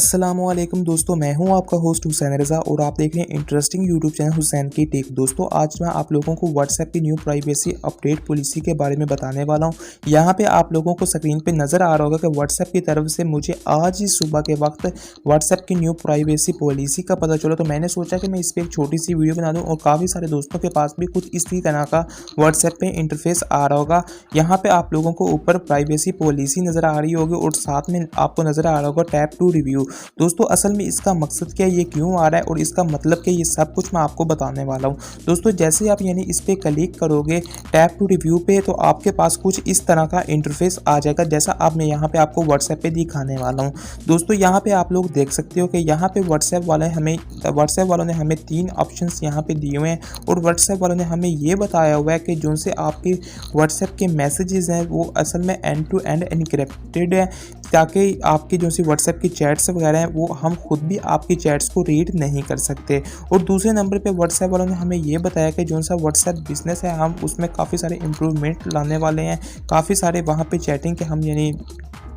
अस्सलामुअलैकुम दोस्तों, मैं हूं आपका होस्ट हुसैन रज़ा और आप देख रहे हैं इंटरेस्टिंग यूट्यूब चैनल हुसैन की टेक। दोस्तों, आज मैं आप लोगों को व्हाट्सएप की न्यू प्राइवेसी अपडेट पॉलिसी के बारे में बताने वाला हूं। यहां पे आप लोगों को स्क्रीन पे नज़र आ रहा होगा कि व्हाट्सएप की तरफ से मुझे आज ही सुबह के वक्त व्हाट्सएप की न्यू प्राइवेसी पॉलिसी का पता चला, तो मैंने सोचा कि मैं इस पर एक छोटी सी वीडियो बना दूँ और काफ़ी सारे दोस्तों के पास भी कुछ इसी तरह का व्हाट्सएप पे इंटरफेस आ रहा होगा। यहाँ पे आप लोगों को ऊपर प्राइवेसी पॉलिसी नज़र आ रही होगी और साथ में आपको नज़र आ रहा होगा टैप टू रिव्यू। दोस्तों, असल में इसका मकसद क्या है, ये क्यों आ रहा है और इसका मतलब क्या, ये सब कुछ मैं आपको बताने वाला हूँ। दोस्तों, जैसे ही आप यानी इस पर क्लिक करोगे टैप टू रिव्यू पे, तो आपके पास कुछ इस तरह का इंटरफेस आ जाएगा जैसा अब मैं यहाँ पे आपको व्हाट्सएप पे दिखाने वाला हूँ। दोस्तों, यहाँ पे आप लोग देख सकते हो कि यहाँ पे व्हाट्सएप वालों ने हमें 3 ऑप्शंस यहाँ पे दिए हुए हैं और व्हाट्सएप वालों ने हमें ये बताया हुआ है कि जो से आपके व्हाट्सएप के मैसेजेस हैं वो असल में एंड टू एंड एनक्रिप्टेड है, ताकि आपकी जो सी व्हाट्सएप की चैट्स वगैरह हैं वो हम खुद भी आपकी चैट्स को रीड नहीं कर सकते। और दूसरे नंबर पे व्हाट्सएप वालों ने हमें ये बताया कि जो सा व्हाट्सएप बिजनेस है हम उसमें काफ़ी सारे इम्प्रूवमेंट लाने वाले हैं, काफ़ी सारे वहाँ पे चैटिंग के हम यानी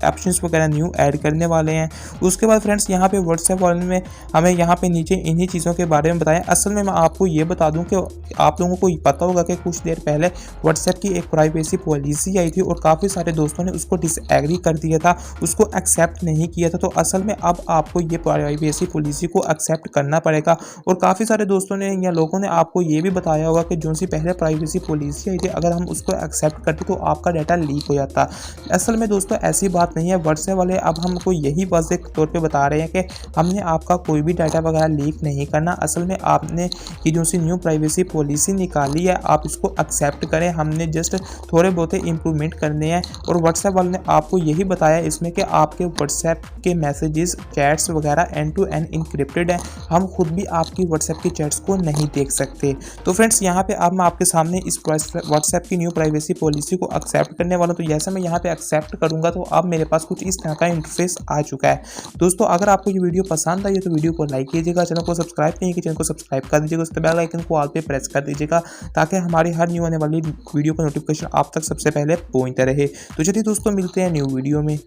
ऑप्शंस वगैरह न्यू ऐड करने वाले हैं। उसके बाद फ्रेंड्स, यहाँ पे व्हाट्सएप वालों में हमें यहाँ पे नीचे इन्हीं चीज़ों के बारे में बताया। असल में मैं आपको ये बता दूं कि आप लोगों को पता होगा कि कुछ देर पहले व्हाट्सएप की एक प्राइवेसी पॉलिसी आई थी और काफ़ी सारे दोस्तों ने उसको डिसएग्री कर दिया था, उसको एक्सेप्ट नहीं किया था। तो असल में अब आपको ये प्राइवेसी पॉलिसी को एक्सेप्ट करना पड़ेगा और काफ़ी सारे दोस्तों ने या लोगों ने आपको ये भी बताया होगा कि जो सी पहले प्राइवेसी पॉलिसी आई थी, अगर हम उसको एक्सेप्ट करते तो आपका डाटा लीक हो जाता। असल में दोस्तों ऐसी बात नहीं है। व्हाट्सएप वाले अब हमको यही वाज़ेह तौर पे बता रहे हैं कि हमने आपका कोई भी डाटा वगैरह लीक नहीं करना। असल में आपने ये जो सी न्यू प्राइवेसी पॉलिसी निकाली है आप इसको एक्सेप्ट करें, हमने जस्ट थोड़े बहुत इंप्रूवमेंट करने हैं। और व्हाट्सएप वाले ने आपको यही बताया इसमें कि आपके व्हाट्सएप के मैसेजेस चैट्स वगैरह एंड टू एंड इनक्रिप्टेड है, हम खुद भी आपकी व्हाट्सएप की चैट्स को नहीं देख सकते। तो फ्रेंड्स, यहाँ पे अब मैं आपके सामने इस व्हाट्सएप की न्यू प्राइवेसी पॉलिसी को एक्सेप्ट करने वाला हूँ। तो जैसे मैं यहाँ पे एक्सेप्ट करूँगा तो अब मेरे पास कुछ इस तरह का इंटरफेस आ चुका है। दोस्तों, अगर आपको ये वीडियो पसंद आई है तो वीडियो को लाइक कीजिएगा, चैनल को सब्सक्राइब नहीं किया चैनल को सब्सक्राइब कर दीजिएगा, उसके बेल आइकन को ऑल पे प्रेस कर दीजिएगा ताकि हमारी हर न्यू आने वाली वीडियो का नोटिफिकेशन आप तक सबसे पहले पहुंचता रहे। तो चलिए दोस्तों, मिलते हैं न्यू वीडियो में।